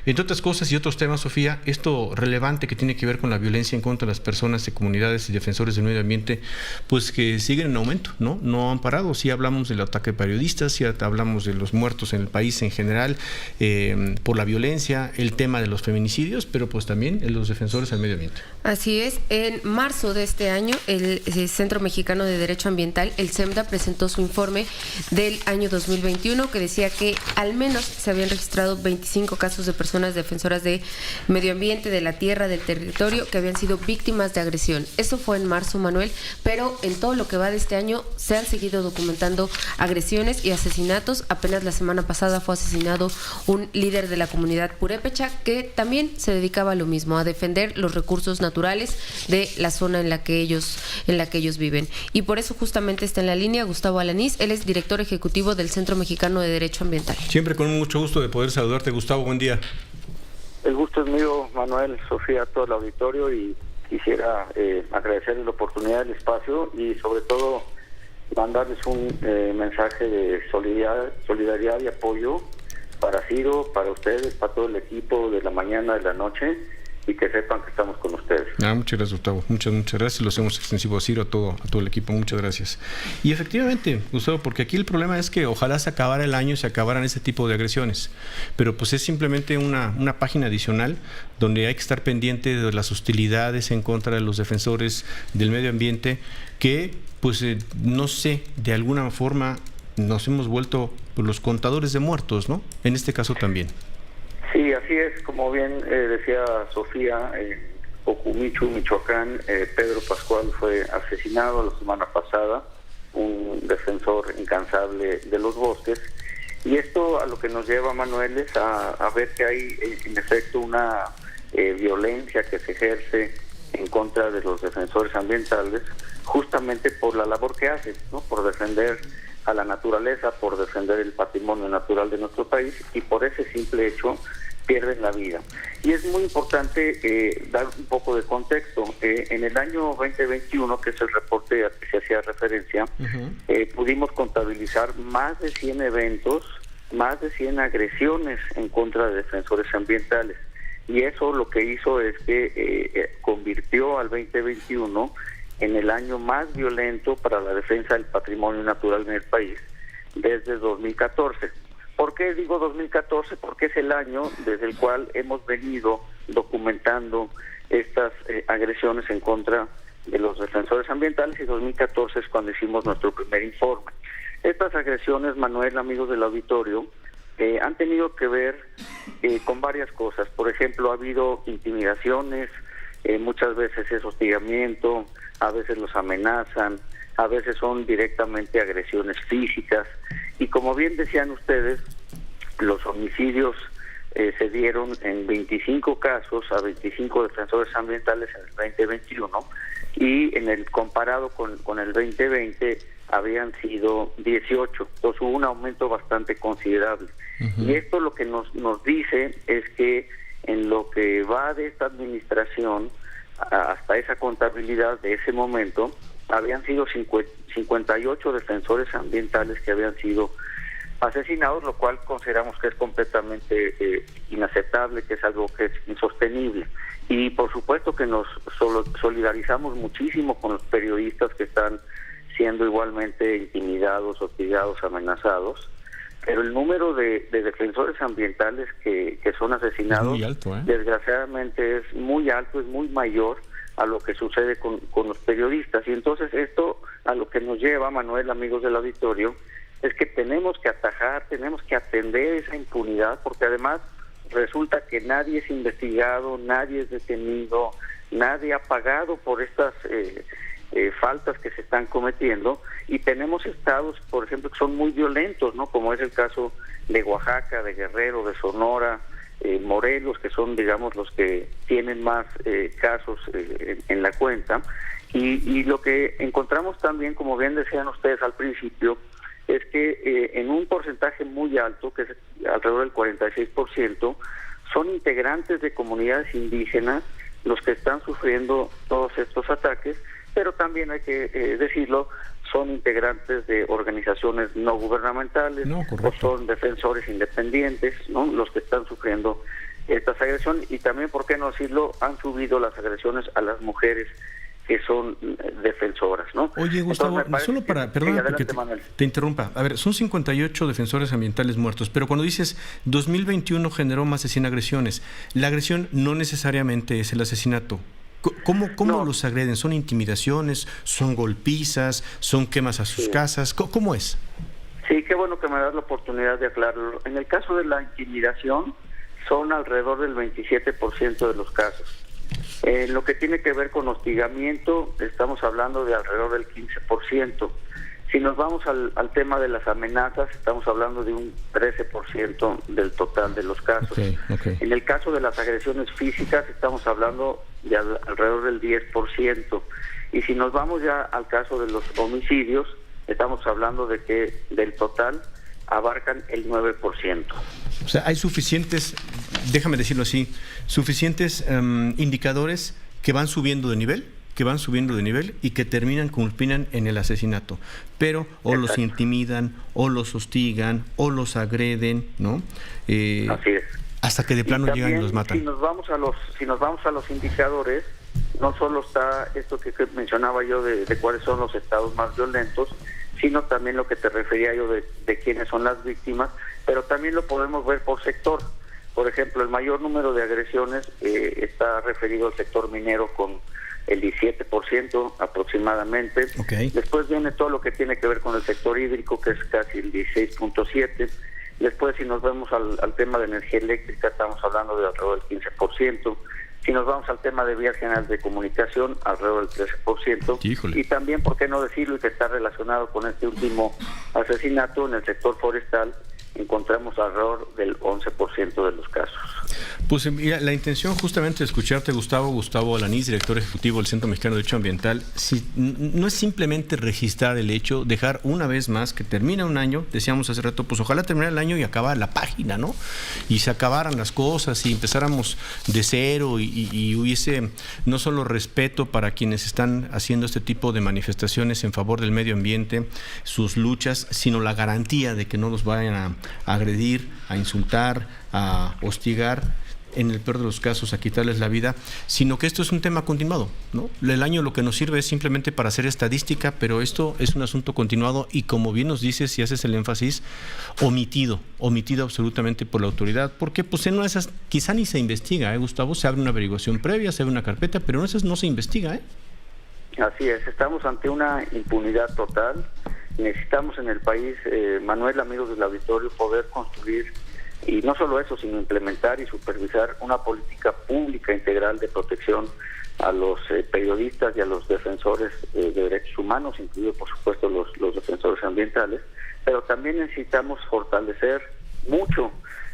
Entre otras cosas y otros temas, Sofía, esto relevante que tiene que ver con la violencia en contra de las personas de comunidades y defensores del medio ambiente, pues que siguen en aumento, ¿no? No han parado. Sí hablamos del ataque de periodistas, sí hablamos de los muertos en el país en general, por la violencia, el tema de los feminicidios, pero pues también en los defensores del medio ambiente. Así es. En marzo de este año, el Centro Mexicano de Derecho Ambiental, el CEMDA, presentó su informe del año 2021 que decía que al menos se habían registrado 25 casos de personas defensoras de medio ambiente, de la tierra, del territorio, que habían sido víctimas de agresión. Eso fue en marzo, Manuel, pero en todo lo que va de este año se han seguido documentando agresiones y asesinatos. Apenas la semana pasada fue asesinado un líder de la comunidad purépecha que también se dedicaba a lo mismo, a defender los recursos naturales de la zona en la que ellos viven. Y por eso justamente está en la línea Gustavo Alanís. Él es director ejecutivo del Centro Mexicano de Derecho Ambiental. Siempre con mucho gusto de poder saludarte, Gustavo. Buen día. El gusto es mío, Manuel, Sofía, a todo el auditorio, y quisiera agradecerles la oportunidad del espacio y sobre todo mandarles un mensaje de solidaridad y apoyo para Ciro, para ustedes, para todo el equipo de la mañana, de la noche, y que sepan que estamos con ustedes. Muchas gracias, Gustavo. Muchas gracias. Lo hacemos extensivo a Ciro, a todo el equipo. Muchas gracias. Y efectivamente, Gustavo, porque aquí el problema es que ojalá se acabara el año y se acabaran ese tipo de agresiones. Pero pues es simplemente una página adicional donde hay que estar pendiente de las hostilidades en contra de los defensores del medio ambiente que, pues, no sé, de alguna forma nos hemos vuelto los contadores de muertos, ¿no? En este caso también. Sí, así es, como bien decía Sofía, en Ocumichu, Michoacán, Pedro Pascual fue asesinado la semana pasada, un defensor incansable de los bosques, y esto a lo que nos lleva, Manuel, es a ver que hay en efecto una violencia que se ejerce en contra de los defensores ambientales, justamente por la labor que hacen, ¿no? Por defender a la naturaleza, por defender el patrimonio natural de nuestro país, y por ese simple hecho pierden la vida. Y es muy importante dar un poco de contexto. En el año 2021, que es el reporte al que se hacía referencia, pudimos contabilizar más de 100 eventos, más de 100 agresiones en contra de defensores ambientales. Y eso lo que hizo es que convirtió al 2021 en el año más violento para la defensa del patrimonio natural en el país desde 2014. ¿Por qué digo 2014? Porque es el año desde el cual hemos venido documentando estas agresiones en contra de los defensores ambientales, y 2014 es cuando hicimos nuestro primer informe. Estas agresiones, Manuel, amigos del auditorio, han tenido que ver con varias cosas. Por ejemplo, ha habido intimidaciones, muchas veces es hostigamiento, a veces los amenazan, a veces son directamente agresiones físicas, y como bien decían ustedes, los homicidios se dieron en 25 casos a 25 defensores ambientales en el 2021, y en el comparado con el 2020 habían sido 18, entonces hubo un aumento bastante considerable. Y esto lo que nos dice es que en lo que va de esta administración, hasta esa contabilidad de ese momento, habían sido 58 defensores ambientales que habían sido asesinados, lo cual consideramos que es completamente inaceptable, que es algo que es insostenible. Y por supuesto que nos solidarizamos muchísimo con los periodistas que están siendo igualmente intimidados, hostigados, amenazados, pero el número de defensores ambientales que son asesinados es muy alto, desgraciadamente es muy alto, es muy mayor a lo que sucede con los periodistas. Y entonces esto a lo que nos lleva, Manuel, amigos del auditorio, es que tenemos que atajar, tenemos que atender esa impunidad, porque además resulta que nadie es investigado, nadie es detenido, nadie ha pagado por estas faltas que se están cometiendo, y tenemos estados, por ejemplo, que son muy violentos, ¿no? Como es el caso de Oaxaca, de Guerrero, de Sonora, Morelos, que son, digamos, los que tienen más casos en la cuenta. Y lo que encontramos también, como bien decían ustedes al principio, es que en un porcentaje muy alto, que es alrededor del 46%, son integrantes de comunidades indígenas los que están sufriendo todos estos ataques, pero también hay que decirlo, son integrantes de organizaciones no gubernamentales, o son defensores independientes, ¿no? Los que están sufriendo estas agresiones, y también, por qué no decirlo, han subido las agresiones a las mujeres que son defensoras, ¿no? Oye, Gustavo, solo para, perdón, porque te interrumpa. A ver, son 58 defensores ambientales muertos, pero cuando dices 2021 generó más de 100 agresiones, la agresión no necesariamente es el asesinato. ¿Cómo los agreden? ¿Son intimidaciones? ¿Son golpizas? ¿Son quemas a sus casas? ¿Cómo es? Sí, qué bueno que me das la oportunidad de aclararlo. En el caso de la intimidación, son alrededor del 27% de los casos. En lo que tiene que ver con hostigamiento, estamos hablando de alrededor del 15%. Si nos vamos al tema de las amenazas, estamos hablando de un 13% del total de los casos. Okay. En el caso de las agresiones físicas, estamos hablando de alrededor del 10%. Y si nos vamos ya al caso de los homicidios, estamos hablando de que del total abarcan el 9%. O sea, hay suficientes, déjame decirlo así, suficientes indicadores que van subiendo de nivel, y que culminan en el asesinato, pero o Exacto. Los intimidan, o los hostigan, o los agreden, ¿no? Así es. Hasta que de plano también, llegan y los matan. Si nos vamos a los indicadores, no solo está esto que mencionaba yo de cuáles son los estados más violentos, sino también lo que te refería yo de quiénes son las víctimas, pero también lo podemos ver por sector. Por ejemplo, el mayor número de agresiones está referido al sector minero con el 17% aproximadamente. Okay. Después viene todo lo que tiene que ver con el sector hídrico, que es casi el 16.7%. Después, si nos vemos al tema de energía eléctrica, estamos hablando de alrededor del 15%. Si nos vamos al tema de vías generales de comunicación, alrededor del 13%. Híjole. Y también, por qué no decirlo, y que está relacionado con este último asesinato, en el sector forestal, encontramos alrededor del 11% de los casos. Pues mira, la intención justamente de escucharte, Gustavo Alanís, director ejecutivo del Centro Mexicano de Derecho Ambiental, no es simplemente registrar el hecho, dejar una vez más que termina un año, decíamos hace rato, pues ojalá terminara el año y acabara la página, ¿no? Y se acabaran las cosas y empezáramos de cero y hubiese no solo respeto para quienes están haciendo este tipo de manifestaciones en favor del medio ambiente, sus luchas, sino la garantía de que no los vayan a agredir, a insultar, a hostigar, en el peor de los casos a quitarles la vida, sino que esto es un tema continuado, ¿no? El año lo que nos sirve es simplemente para hacer estadística, pero esto es un asunto continuado y, como bien nos dices y haces el énfasis, omitido absolutamente por la autoridad, porque pues en una de esas quizá ni se investiga, Gustavo, se abre una averiguación previa, se abre una carpeta, pero en esas no se investiga, Así es, estamos ante una impunidad total. Necesitamos en el país, Manuel, amigos del auditorio, poder construir, y no solo eso, sino implementar y supervisar una política pública integral de protección a los periodistas y a los defensores de derechos humanos, incluidos por supuesto los defensores ambientales, pero también necesitamos fortalecer mucho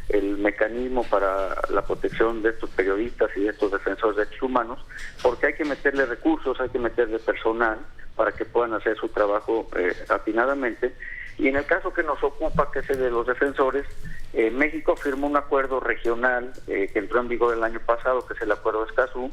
el mecanismo para la protección de estos periodistas y de estos defensores de derechos humanos, porque hay que meterle recursos, hay que meterle personal para que puedan hacer su trabajo atinadamente. Y en el caso que nos ocupa, que es el de los defensores, México firmó un acuerdo regional que entró en vigor el año pasado, que es el Acuerdo de Escazú,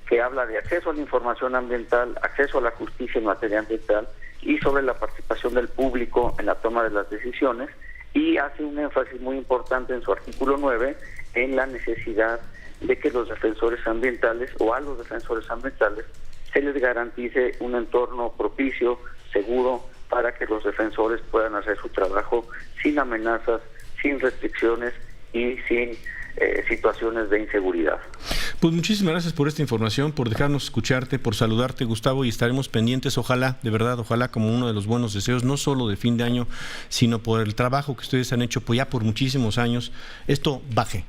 que habla de acceso a la información ambiental, acceso a la justicia en materia ambiental y sobre la participación del público en la toma de las decisiones, y hace un énfasis muy importante en su artículo 9 en la necesidad de que los defensores ambientales, o a los defensores ambientales, se les garantice un entorno propicio, seguro, para que los defensores puedan hacer su trabajo sin amenazas, sin restricciones y sin situaciones de inseguridad. Pues muchísimas gracias por esta información, por dejarnos escucharte, por saludarte, Gustavo, y estaremos pendientes, ojalá, de verdad, ojalá, como uno de los buenos deseos, no solo de fin de año, sino por el trabajo que ustedes han hecho pues ya por muchísimos años, esto baje,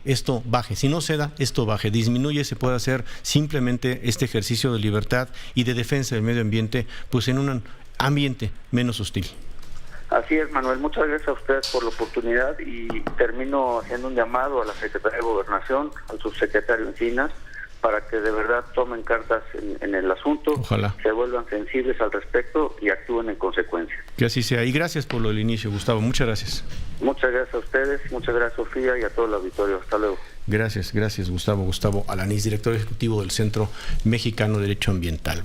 si no se da, esto baje, disminuye, se puede hacer simplemente este ejercicio de libertad y de defensa del medio ambiente, pues en un ambiente menos hostil. Así es, Manuel. Muchas gracias a ustedes por la oportunidad, y termino haciendo un llamado a la Secretaría de Gobernación, al subsecretario Encinas, para que de verdad tomen cartas en el asunto. Ojalá. Se vuelvan sensibles al respecto y actúen en consecuencia. Que así sea. Y gracias por lo del inicio, Gustavo. Muchas gracias. Muchas gracias a ustedes, muchas gracias, Sofía, y a todo el auditorio. Hasta luego. Gracias, Gustavo Alanís, director ejecutivo del Centro Mexicano de Derecho Ambiental.